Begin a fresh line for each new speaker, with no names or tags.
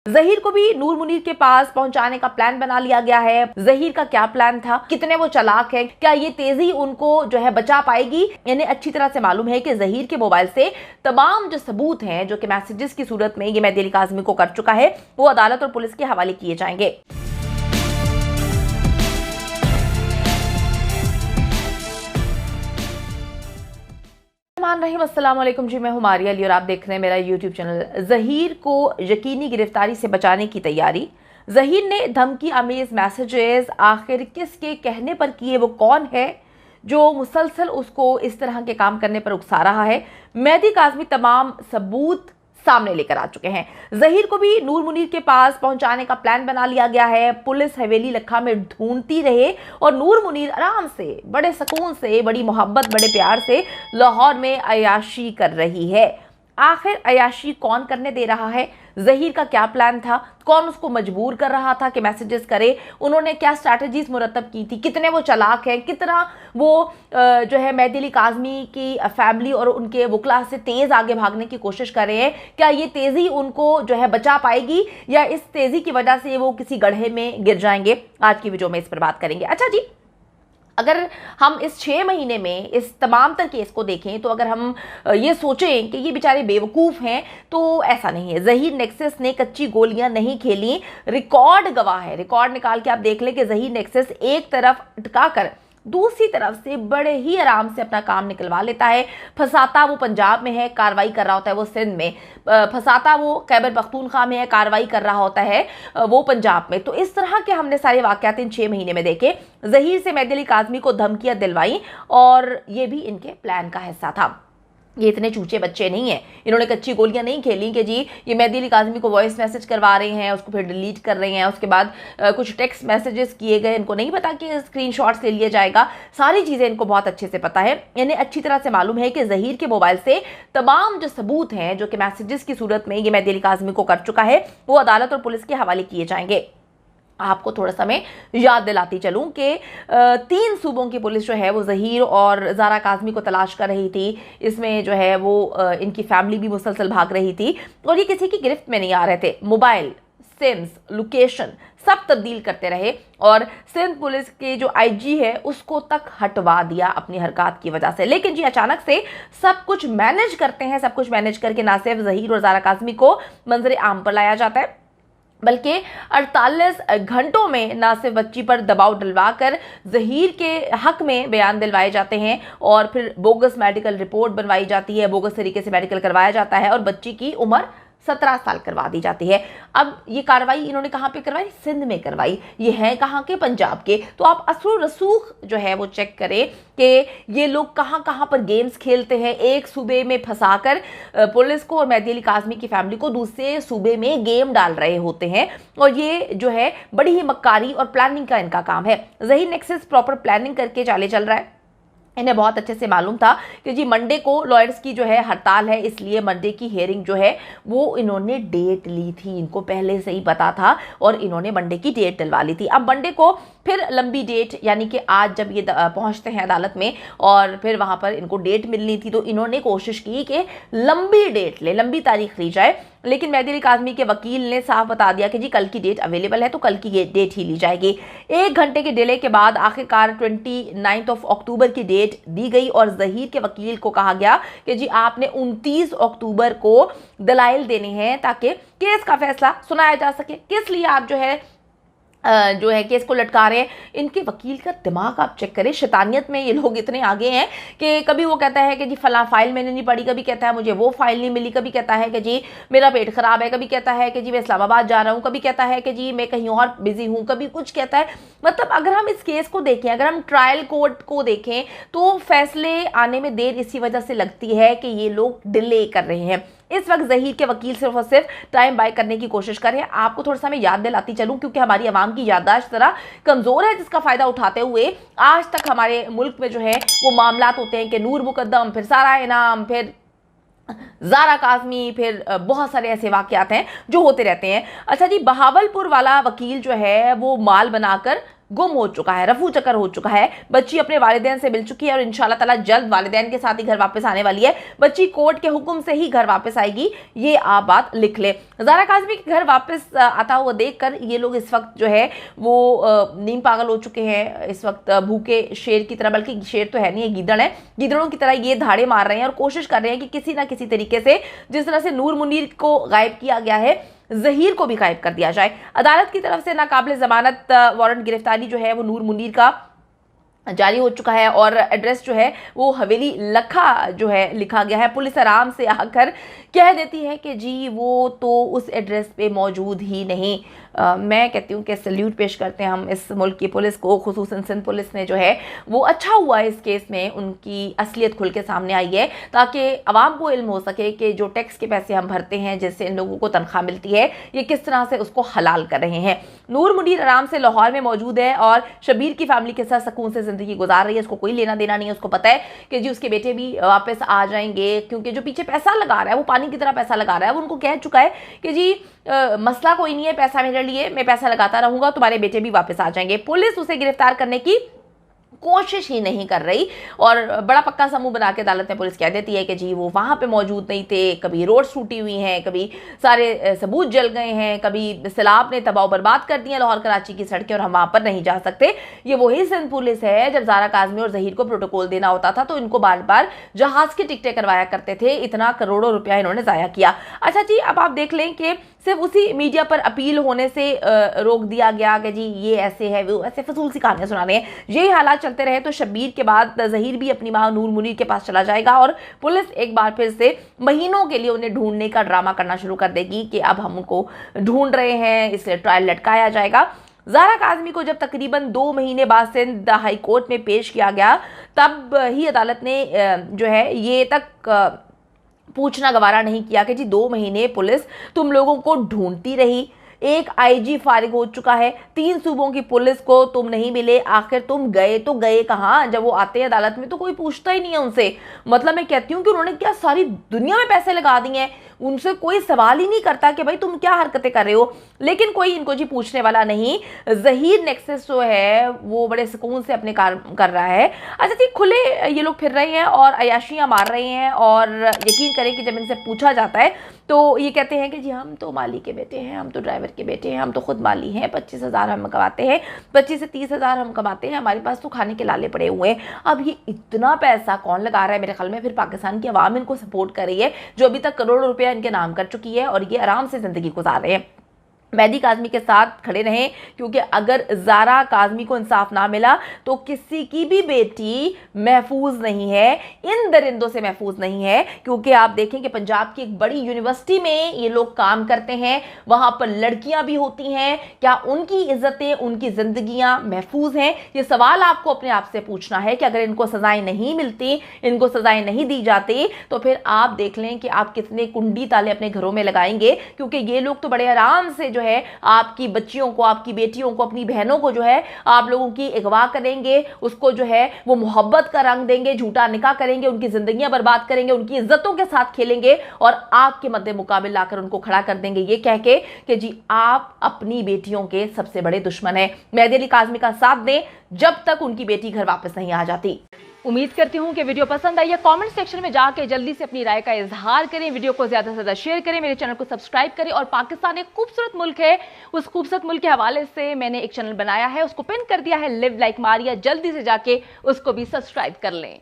जहीर को भी नूर मुनीर के पास पहुंचाने का प्लान बना लिया गया है। जहीर का क्या प्लान था, कितने वो चालाक है, क्या ये तेजी उनको जो है बचा पाएगी? इन्हें अच्छी तरह से मालूम है कि जहीर के मोबाइल से तमाम जो सबूत हैं, जो कि मैसेजेस की सूरत में ये मेहदी अली काज़मी को कर चुका है, वो अदालत और पुलिस के हवाले किए जाएंगे। अस्सलाम वालेकुम जी, मैं हूं मारिया अली और आप देख रहे हैं मेरा यूट्यूब चैनल। जहीर को यकीनी गिरफ्तारी से बचाने की तैयारी। जहीर ने धमकी आमेज मैसेजेस आखिर किसके कहने पर किए? वो कौन है जो मुसलसल उसको इस तरह के काम करने पर उकसा रहा है? मेहदी काज़मी तमाम सबूत सामने लेकर आ चुके हैं। जहीर को भी नूर मुनीर के पास पहुंचाने का प्लान बना लिया गया है। पुलिस हवेली लखा में ढूंढती रहे और नूर मुनीर आराम से, बड़े सुकून से, बड़ी मोहब्बत, बड़े प्यार से लाहौर में अयाशी कर रही है। आखिर अयाशी कौन करने दे रहा है? जहीर का क्या प्लान था? कौन उसको मजबूर कर रहा था कि मैसेजेस करे? उन्होंने क्या स्ट्रैटेजीज मुरतब की थी? कितने वो चालाक हैं? कितना वो जो है मेहदी अली काज़मी की फैमिली और उनके वकला से तेज आगे भागने की कोशिश कर रहे हैं? क्या ये तेजी उनको जो है बचा पाएगी या इस तेजी की वजह से वो किसी गड्ढे में गिर जाएंगे? आज की वीडियो में इस पर बात करेंगे। अच्छा जी, अगर हम इस 6 महीने में इस तमाम तर केस को देखें तो अगर हम ये सोचें कि ये बेचारे बेवकूफ़ हैं तो ऐसा नहीं है। जहीर नेक्सस ने कच्ची गोलियां नहीं खेली, रिकॉर्ड गवाह है। रिकॉर्ड निकाल के आप देख लें कि जहीर नेक्सस एक तरफ अटका कर दूसरी तरफ से बड़े ही आराम से अपना काम निकलवा लेता है। फंसाता वो पंजाब में है, कार्रवाई कर रहा होता है वो सिंध में। फंसाता वो खैबर पख्तूनख्वा में है, कार्रवाई कर रहा होता है वो पंजाब में। तो इस तरह के हमने सारे वाकयात इन 6 महीने में देखे। जहीर से मेहदी अली काज़मी को धमकियां दिलवाई और ये भी इनके प्लान का हिस्सा था। ये इतने चूचे बच्चे नहीं हैं, इन्होंने कच्ची गोलियां नहीं खेली कि जी ये मेहदी अली काज़मी को वॉइस मैसेज करवा रहे हैं, उसको फिर डिलीट कर रहे हैं, उसके बाद कुछ टेक्स्ट मैसेजेस किए गए। इनको नहीं पता कि स्क्रीनशॉट्स ले लिया जाएगा। सारी चीज़ें इनको बहुत अच्छे से पता है। इन्हें अच्छी तरह से मालूम है कि जहीर के मोबाइल से तमाम जो सबूत हैं, जो कि मैसेजेस की सूरत में ये मेहदी अली काज़मी को कर चुका है, वो अदालत और पुलिस के हवाले किए जाएंगे। आपको थोड़ा सा मैं याद दिलाती चलूं कि 3 सूबों की पुलिस जो है वो जहीर और ज़ारा काज़मी को तलाश कर रही थी। इसमें जो है वो इनकी फैमिली भी मुसलसल भाग रही थी और ये किसी की गिरफ्त में नहीं आ रहे थे। मोबाइल, सिम्स, लोकेशन सब तब्दील करते रहे और सिंध पुलिस के जो आईजी है उसको तक हटवा दिया अपनी हरकत की वजह से। लेकिन जी अचानक से सब कुछ मैनेज करते हैं। सब कुछ मैनेज करके ना सिर्फ जहीर और ज़ारा काज़मी को मंजर आम पर लाया जाता है, बल्कि 48 घंटों में ना सिर्फ बच्ची पर दबाव डलवा कर जहीर के हक में बयान दिलवाए जाते हैं और फिर बोगस मेडिकल रिपोर्ट बनवाई जाती है, बोगस तरीके से मेडिकल करवाया जाता है और बच्ची की उम्र 17 साल करवा दी जाती है। अब ये कार्रवाई इन्होंने कहाँ पे करवाई? सिंध में करवाई। ये है कहाँ के? पंजाब के। तो आप असर रसूख जो है वो चेक करें कि ये लोग कहाँ कहाँ पर गेम्स खेलते हैं। एक सूबे में फंसाकर पुलिस को और मेहदी अली काज़मी की फैमिली को दूसरे सूबे में गेम डाल रहे होते हैं और ये जो है बड़ी ही मक्कारी और प्लानिंग का इनका काम है। जहीर नेक्सस प्रॉपर प्लानिंग करके चाले चल रहा है। इन्हें बहुत अच्छे से मालूम था कि जी मंडे को लॉयर्स की जो है हड़ताल है, इसलिए मंडे की हियरिंग जो है वो इन्होंने डेट ली थी। इनको पहले से ही पता था और इन्होंने मंडे की डेट डलवा ली थी। अब मंडे को फिर लंबी डेट, यानी कि आज जब ये पहुंचते हैं अदालत में और फिर वहां पर इनको डेट मिलनी थी, तो इन्होंने कोशिश की कि लंबी डेट ले, लंबी तारीख ली जाए। लेकिन मेहदी अली काज़मी के वकील ने साफ बता दिया कि जी कल की डेट अवेलेबल है तो कल की डेट ही ली जाएगी। 1 घंटे के डिले के बाद आखिरकार 29 अक्टूबर की डेट दी गई और जहीर के वकील को कहा गया कि जी आपने 29 अक्टूबर को दलाइल देने हैं ताकि केस का फैसला सुनाया जा सके। किस लिए आप जो है केस को लटका रहे हैं? इनके वकील का दिमाग आप चेक करें। शैतानियत में ये लोग इतने आगे हैं कि कभी वो कहता है कि जी फला फाइल मैंने नहीं पढ़ी, कभी कहता है मुझे वो फाइल नहीं मिली, कभी कहता है कि जी मेरा पेट खराब है, कभी कहता है कि जी मैं इस्लामाबाद जा रहा हूँ, कभी कहता है कि जी मैं कहीं और बिजी हूँ, कभी कुछ कहता है। मतलब अगर हम इस केस को देखें, अगर हम ट्रायल कोर्ट को देखें तो फैसले आने में देर इसी वजह से लगती है कि ये लोग डिले कर रहे हैं। इस वक्त जहीर के वकील सिर्फ और सिर्फ टाइम बाय करने की कोशिश कर रहे हैं। आपको थोड़ा सा मैं याद दिलाती चलूं क्योंकि हमारी आवाम की याददाश्त जरा कमजोर है, जिसका फायदा उठाते हुए आज तक हमारे मुल्क में जो है वो मामलात होते हैं कि नूर मुकद्दम, फिर सारा इनाम, फिर ज़ारा काज़मी, फिर बहुत सारे ऐसे वाकयात हैं जो होते रहते हैं। अच्छा जी, बहावलपुर वाला वकील जो है वो माल बनाकर गुम हो चुका है, रफू चक्कर हो चुका है। बच्ची अपने वालिदैन से मिल चुकी है और इंशाल्लाह ताला जल्द वालिदैन के साथ ही घर वापस आने वाली है। बच्ची कोर्ट के हुक्म से ही घर वापस आएगी, ये आप बात लिख ले। ज़ारा काज़मी के घर वापस आता हुआ देखकर ये लोग इस वक्त जो है वो नीम पागल हो चुके हैं। इस वक्त भूखे शेर की तरह, बल्कि शेर तो है नहीं, है गीदड़ है, गीदड़ों की तरह ये धाड़े मार रहे हैं और कोशिश कर रहे हैं कि किसी ना किसी तरीके से, जिस तरह से नूर मुनीर को गायब किया गया है, ज़हीर को भी गायब कर दिया जाए। अदालत की तरफ से नाकाबिल जमानत वारंट गिरफ्तारी जो है वो नूर मुनीर का जारी हो चुका है और एड्रेस जो है वो हवेली लखा जो है लिखा गया है। पुलिस आराम से आकर कह देती है कि जी वो तो उस एड्रेस पे मौजूद ही नहीं। मैं कहती हूँ कि सल्यूट पेश करते हैं हम इस मुल्क की पुलिस को, खुसूसन सिंध पुलिस ने जो है वो अच्छा हुआ इस केस में उनकी असलियत खुल के सामने आई है, ताकि आवाम को इल्म हो सके कि जो टैक्स के पैसे हम भरते हैं, जिससे इन लोगों को तनख्वाह मिलती है, ये किस तरह से उसको हलाल कर रहे हैं। नूर मुनीर आराम से लाहौर में मौजूद है और शबीर की फैमिली के साथ सुकून से ज़िंदगी गुजार रही है। उसको कोई लेना देना नहीं है। उसको पता है कि जी उसके बेटे भी वापस आ जाएंगे, क्योंकि जो पीछे पैसा लगा रहा है वो पानी की तरह पैसा लगा रहा है। वो उनको कह चुका है कि जी मसला कोई नहीं है, पैसा मेरे लिए, मैं पैसा लगाता रहूंगा, तुम्हारे बेटे भी वापस आ जाएंगे। पुलिस उसे गिरफ्तार करने की कोशिश ही नहीं कर रही और बड़ा पक्का समूह बना के अदालत में पुलिस कह देती है कि जी वो वहाँ पे मौजूद नहीं थे। कभी रोड्स टूटी हुई हैं, कभी सारे सबूत जल गए हैं, कभी सैलाब ने तबाह बर्बाद कर दिया लाहौर कराची की सड़कें और हम वहाँ पर नहीं जा सकते। ये वही सिंध पुलिस है जब ज़ारा काज़मी और ज़हीर को प्रोटोकॉल देना होता था तो इनको बार बार जहाज़ की टिकटें करवाया करते थे। इतना करोड़ों रुपया इन्होंने ज़ाया किया। अच्छा जी, अब आप देख लें कि सिर्फ उसी मीडिया पर अपील होने से रोक दिया गया कि जी ये ऐसे है, वो ऐसे, फजूल सी कहानियां सुना रहे हैं। यही हालात चलते रहे तो शब्बीर के बाद ज़हीर भी अपनी मां नूर मुनीर के पास चला जाएगा और पुलिस एक बार फिर से महीनों के लिए उन्हें ढूंढने का ड्रामा करना शुरू कर देगी कि अब हम उनको ढूंढ रहे हैं, इसलिए ट्रायल लटकाया जाएगा। ज़ारा काज़मी को जब तकरीबन 2 महीने बाद सिंध हाई कोर्ट में पेश किया गया, तब ही अदालत ने जो है ये तक पूछना गवारा नहीं किया कि जी 2 महीने पुलिस तुम लोगों को ढूंढती रही, एक आईजी फारिग हो चुका है, 3 सूबों की पुलिस को तुम नहीं मिले, आखिर तुम गए तो गए कहाँ? जब वो आते हैं अदालत में तो कोई पूछता ही नहीं है उनसे। मतलब मैं कहती हूँ कि उन्होंने क्या सारी दुनिया में पैसे लगा दिए हैं, उनसे कोई सवाल ही नहीं करता कि भाई तुम क्या हरकतें कर रहे हो, लेकिन कोई इनको जी पूछने वाला नहीं। ज़हीर नेक्सस जो है वो बड़े सुकून से अपने काम कर रहा है। अच्छा जी, खुले ये लोग फिर रहे हैं और अयाशियाँ मार रहे हैं और यकीन करें कि जब इनसे पूछा जाता है तो ये कहते हैं कि जी हम तो माली के बेटे हैं, हम तो ड्राइवर के बेटे हैं, हम तो खुद माली हैं, 25,000 हम कमाते हैं, 25 से 30,000 हम कमाते हैं, हमारे पास तो खाने के लाले पड़े हुए हैं। अब ये इतना पैसा कौन लगा रहा है? मेरे ख्याल में फिर पाकिस्तान की आवाम इनको सपोर्ट कर रही है जो अभी तक करोड़ों रुपया इनके नाम कर चुकी है और ये आराम से ज़िंदगी गुजार रहे हैं। मेहदी काज़मी के साथ खड़े रहें, क्योंकि अगर ज़ारा काज़मी को इंसाफ ना मिला तो किसी की भी बेटी महफूज नहीं है, इन दरिंदों से महफूज नहीं है। क्योंकि आप देखें कि पंजाब की एक बड़ी यूनिवर्सिटी में ये लोग काम करते हैं, वहाँ पर लड़कियाँ भी होती हैं, क्या उनकी इज्जतें, उनकी ज़िंदगियाँ महफूज हैं? ये सवाल आपको अपने आप से पूछना है कि अगर इनको सज़ाएँ नहीं मिलती, इनको सज़ाएँ नहीं दी जाती, तो फिर आप देख लें कि आप कितने कुंडी ताले अपने घरों में लगाएंगे। क्योंकि ये लोग तो बड़े आराम से है आपकी बच्चियों को, आपकी बेटियों को, अपनी बहनों को जो है आप लोगों की अगवा करेंगे, उसको जो है वो मोहब्बत का रंग देंगे, झूठा निकाह करेंगे, उनकी जिंदगियां बर्बाद करेंगे, उनकी इज्जतों के साथ खेलेंगे और आपके मद्दे मुकाबिल लाकर उनको खड़ा कर देंगे ये कह के कि जी आप अपनी बेटियों के सबसे बड़े दुश्मन हैं। मेहदी अली काज़मी का साथ दें जब तक उनकी बेटी घर वापस नहीं आ जाती। उम्मीद करती हूँ कि वीडियो पसंद आई है। कमेंट सेक्शन में जाके जल्दी से अपनी राय का इजहार करें, वीडियो को ज़्यादा से ज़्यादा शेयर करें, मेरे चैनल को सब्सक्राइब करें। और पाकिस्तान एक खूबसूरत मुल्क है, उस खूबसूरत मुल्क के हवाले से मैंने एक चैनल बनाया है, उसको पिन कर दिया है, लिव लाइक मारिया, जल्दी से जाके उसको भी सब्सक्राइब कर लें।